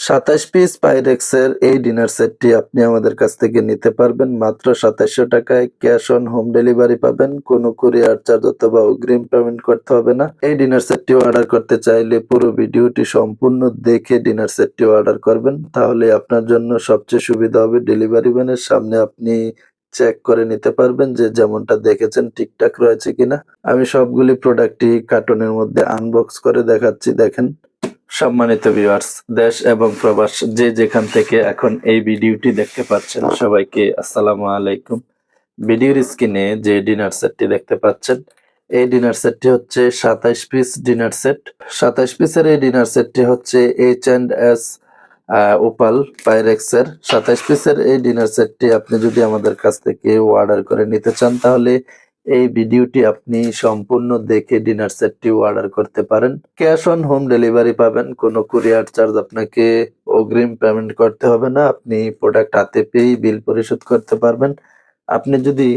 27 piece পাইরেক্সের এই dinner সেটটি আপনি আমাদের কাছ থেকে নিতে পারবেন মাত্র ২৭০০ টাকায়। ক্যাশ অন হোম ডেলিভারি পাবেন। কোনো কুরিয়ার চার্জ অথবা অগ্রিম পেমেন্ট করতে হবে না। এই ডিনার সেটটি অর্ডার করতে চাইলে পুরো ভিডিওটি সম্পূর্ণ দেখে ডিনার সেটটি অর্ডার করবেন। তাহলে আপনার জন্য সবচেয়ে সুবিধা হবে। ডেলিভারি ম্যানের সামনে আপনি চেক করে নিতে পারবেন যে যেমনটা দেখেছেন ঠিকঠাক রয়েছে কিনা। আমি সবগুলি প্রোডাক্টই কার্টনের মধ্যে আনবক্স করে দেখাচ্ছি, দেখেন। সম্মানিত ভিউয়ার্স, দেশ এবং প্রবাস যে যেখান থেকে এখন এই ভিডিওটি দেখতে পাচ্ছেন সবাইকে আসসালামু আলাইকুম। ভিডিওর স্ক্রিনে যে ডিনার সেটটি দেখতে পাচ্ছেন এই ডিনার সেটটি হচ্ছে ২৭ পিস ডিনার সেট। ২৭ পিসের এই ডিনার সেটটি হচ্ছে H&S ওপাল পাইরেক্সের ২৭ পিসের এই ডিনার সেটটি আপনি যদি আমাদের কাছ থেকে অর্ডার করে নিতে চান তাহলে এই ভিডিওটি আপনি সম্পূর্ণ দেখে ডিনার সেটটি অর্ডার করতে পারেন। ক্যাশ অন হোম ডেলিভারি পাবেন। কোনো কুরিয়ার চার্জ আপনাকে অগ্রিম পেমেন্ট করতে হবে না। আপনি প্রোডাক্ট হাতে পেয়েই বিল পরিশোধ করতে পারবেন। আপনি যদি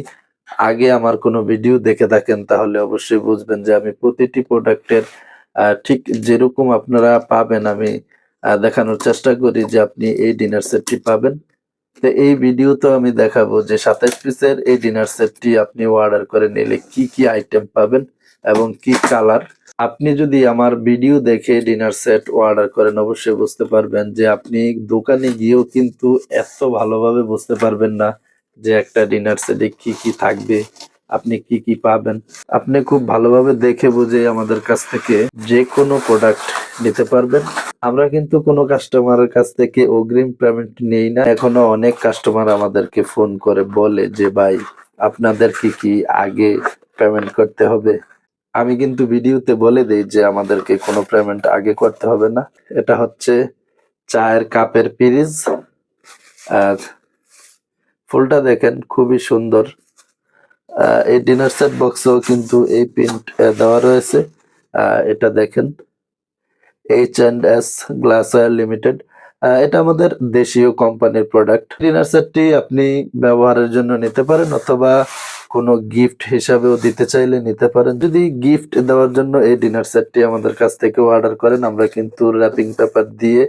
আগে আমার কোনো ভিডিও দেখে থাকেন তাহলে অবশ্যই বুঝবেন যে আমি প্রতিটি প্রোডাক্টের ঠিক যেরকম আপনারা পাবেন আমি দেখানোর চেষ্টা করি যে আপনি এই ডিনার সেটটি পাবেন। তো এই ভিডিওতে আমি দেখাবো যে ২৭ পিসের এই ডিনার সেটটি আপনি অর্ডার করে নিলে কি কি আইটেম পাবেন এবং কি কালার। আপনি যদি আমার ভিডিও দেখে ডিনার সেট অর্ডার করেন অবশ্যই বুঝতে পারবেন যে আপনি দোকানে গিয়েও কিন্তু এত ভালোভাবে বুঝতে পারবেন না যে একটা ডিনার সেটে কি কি থাকবে, আপনি কি কি পাবেন। আপনি খুব ভালোভাবে দেখে বুঝে আমাদের কাছ থেকে যে কোনো প্রোডাক্ট নিতে পারবেন। আমরা কিন্তু কোনো কাস্টমারের কাছ থেকে অগ্রিম পেমেন্ট নেই না। এখনো অনেক কাস্টমার আমাদেরকে ফোন করে বলে যে ভাই আপনাদের কি আগে পেমেন্ট করতে হবে। আমি কিন্তু ভিডিওতে বলে দেই যে আমাদেরকে কোনো পেমেন্ট আগে করতে হবে না। এটা হচ্ছে চায়ের কাপের পিরিজ। আর ফুলটা দেখেন খুবই সুন্দর। এই ডিনার সেট বক্সেও কিন্তু এই প্রিন্ট দেওয়া রয়েছে। এটা দেখেন H&S গ্লাসওয়্যার লিমিটেড। এটা আমাদের দেশীয় কোম্পানির প্রোডাক্ট। ডিনার সেটটি আপনি ব্যবহারের জন্য নিতে পারেন অথবা কোনো গিফট হিসাবেও দিতে চাইলে নিতে পারেন। যদি গিফট দেওয়ার জন্য এই ডিনার সেটটি আমাদের কাছ থেকে অর্ডার করেন আমরা কিন্তু র্যাপিং পেপার দিয়ে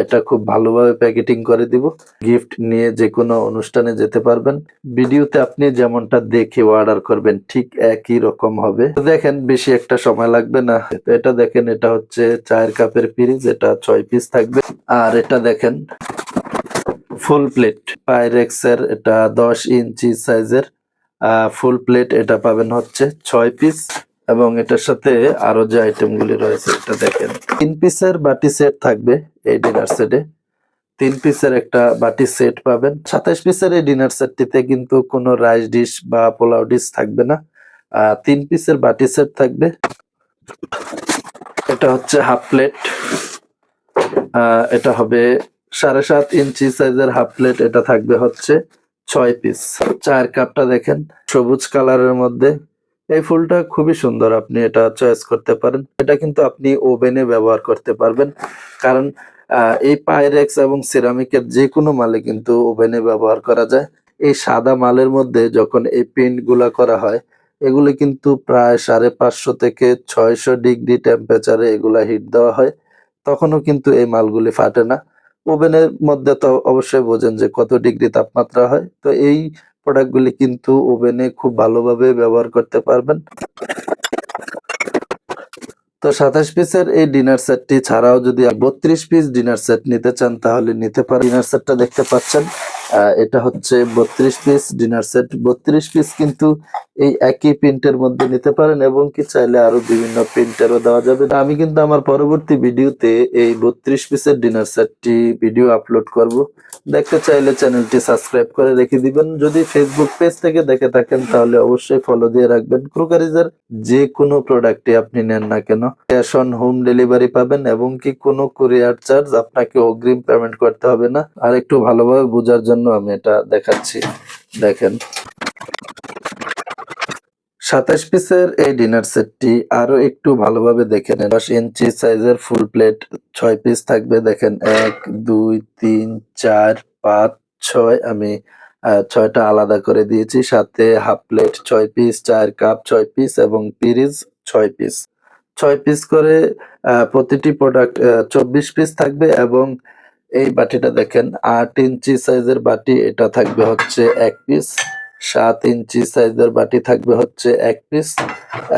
এটা খুব ভালোভাবে প্যাকেটিং করে দিব। গিফট নিয়ে যে কোনো অনুষ্ঠানে যেতে পারবেন। ভিডিওতে আপনি যেমনটা দেখে অর্ডার করবেন ঠিক একই রকম হবে। দেখেন বেশি একটা সময় লাগবে না। তো এটা দেখেন, এটা হচ্ছে চায়ের কাপের পিরিজ, এটা ৬ পিস থাকবে। আর এটা দেখেন ফুল প্লেট পাইরেক্সের, এটা ১০ ইঞ্চি সাইজের ফুল প্লেট, এটা পাবেন হচ্ছে ৬ পিস। এবং এটার সাথে আরো যে আইটেমগুলি রয়েছে এটা দেখেন ৩ পিসের বাটি সেট থাকবে এই ডিনার সেটে। ৩ পিসের একটা বাটি সেট পাবেন। ২৭ পিসের এই ডিনার সেটটিতে কিন্তু কোনো রাইস ডিশ বা পোলাও ডিশ থাকবে না। ৩ পিসের বাটি সেট থাকবে। এটা হচ্ছে হাফ প্লেট। এটা হবে ৭.৫ ইঞ্চি সাইজের হাফ প্লেট, এটা থাকবে হচ্ছে ৬ পিস। চায়ের কাপটা দেখেন সবুজ কালারের মধ্যে। এই ফুলটা খুবই সুন্দর, আপনি এটা চয়েস করতে পারেন। এটা কিন্তু আপনি ওভেনে ব্যবহার করতে পারবেন, কারণ এই পাইরেক্স এবং সিরামিকের যে কোনো মালে কিন্তু ওভেনে ব্যবহার করা যায়। এই সাদা মালের মধ্যে যখন এই পেইন্ট গুলা করা হয় এগুলি কিন্তু প্রায় ৫৫০ থেকে ৬০০ ডিগ্রি টেম্পারেচারে এগুলা হিট দেওয়া হয়, তখনও কিন্তু এই মালগুলি ফাটে না। ওভেনের মধ্যে তো অবশ্যই বোঝেন যে কত ডিগ্রি তাপমাত্রা হয়। তো এই প্রোডাক্টগুলি কিন্তু ওভেনে খুব ভালোভাবে ব্যবহার করতে পারবেন। তো ২৭ পিসের এই ডিনার সেটটি ছাড়াও যদি ৩২ পিস ডিনার সেট নিতে চান তাহলে নিতে পারেন। ডিনার সেটটা দেখতে পাচ্ছেন, এটা হচ্ছে ৩২ পিস ডিনার সেট। ৩২ পিস কিন্তু এই একই প্রিন্টের মধ্যে নিতে পারেন এবং কি চাইলে আরো বিভিন্ন প্রিন্টেরও দেওয়া যাবে। আমি কিন্তু আমার পরবর্তী ভিডিওতে এই ৩২ পিসের ডিনার সেটটি ভিডিও আপলোড করব। দেখতে চাইলে চ্যানেলটি সাবস্ক্রাইব করে রেখে দিবেন। যদি ফেসবুক পেজ থেকে দেখে থাকেন তাহলে অবশ্যই ফলো দিয়ে রাখবেন। ক্রোকারিজের যে কোনো প্রোডাক্টই আপনি নেন না কেন ক্যাশ অন হোম ডেলিভারি পাবেন এবং কি কোনো কুরিয়ার চার্জ আপনাকে অগ্রিম পেমেন্ট করতে হবে না। আর একটু ভালোভাবে বোঝার জন্য আমি এটা দেখাচ্ছি, দেখেন। ২৭ পিসের এই ডিনার সেটটি আরো একটু ভালোভাবে দেখে নেন। ১০ ইঞ্চি সাইজের ফুল প্লেট ৬ পিস থাকবে, দেখেন ১, ২, ৩, ৪, ৫, ৬। আমি ৬টা আলাদা করে দিয়েছি। সাথে হাফ প্লেট ৬ পিস, চায়ের কাপ ৬ পিস এবং পিরিজ ৬ পিস। 6 পিস করে প্রতিটি প্রোডাক্ট 24 পিস থাকবে এবং এই বাটিটা দেখেন ৮ ইঞ্চি সাইজের বাটি, এটা থাকবে হচ্ছে ১ পিস। ৭ ইঞ্চি সাইজের বাটি থাকবে হচ্ছে ১ পিস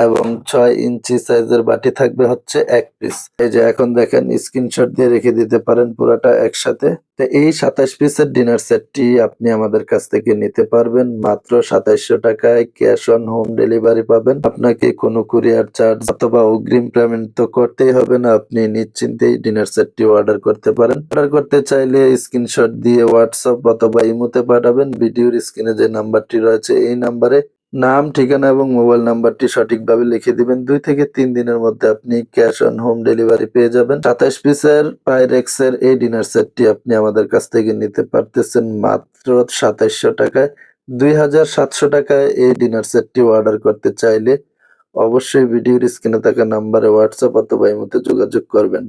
এবং ৬ ইঞ্চি সাইজের বাটি থাকবে হচ্ছে ১ পিস। এই যে এখন দেখেন স্ক্রিনশট দিয়ে রেখে দিতে পারেন পুরাটা একসাথে। তো এই ২৭ পিসের ডিনার সেটটি আপনি আমাদের কাছ থেকে নিতে পারবেন মাত্র ২৭০০ টাকায়। ক্যাশ অন হোম ডেলিভারি পাবেন। আপনাকে কোনো কুরিয়ার চার্জ অথবা অগ্রিম পেমেন্ট তো করতেই হবে না। আপনি নিশ্চিন্তেই ডিনার সেটটি অর্ডার করতে পারেন। অর্ডার করতে চাইলে স্ক্রিনশট দিয়ে হোয়াটসঅ্যাপ অথবা ইমোতে পাঠাবেন। ভিডিওর স্ক্রিনে যে নাম্বারটি রয়েছে এই নাম্বারে নাম, ঠিকানা এবং মোবাইল নাম্বারটি সঠিকভাবে লিখে দিবেন। ২ থেকে ৩ দিনের মধ্যে আপনি ক্যাশ অন হোম ডেলিভারি পেয়ে যাবেন। ২৭ পিসের পাইরেক্সের এই ডিনার সেটটি আপনি আমাদের কাছ থেকে নিতে পারতেছেন মাত্র ২৭০০ টাকায়। ২,৭০০ টাকায় এই ডিনার সেটটি অর্ডার করতে চাইলে অবশ্যই ভিডিওর স্ক্রিনে থাকা নাম্বারে হোয়াটসঅ্যাপ অথবা ইমোতে যোগাযোগ করবেন।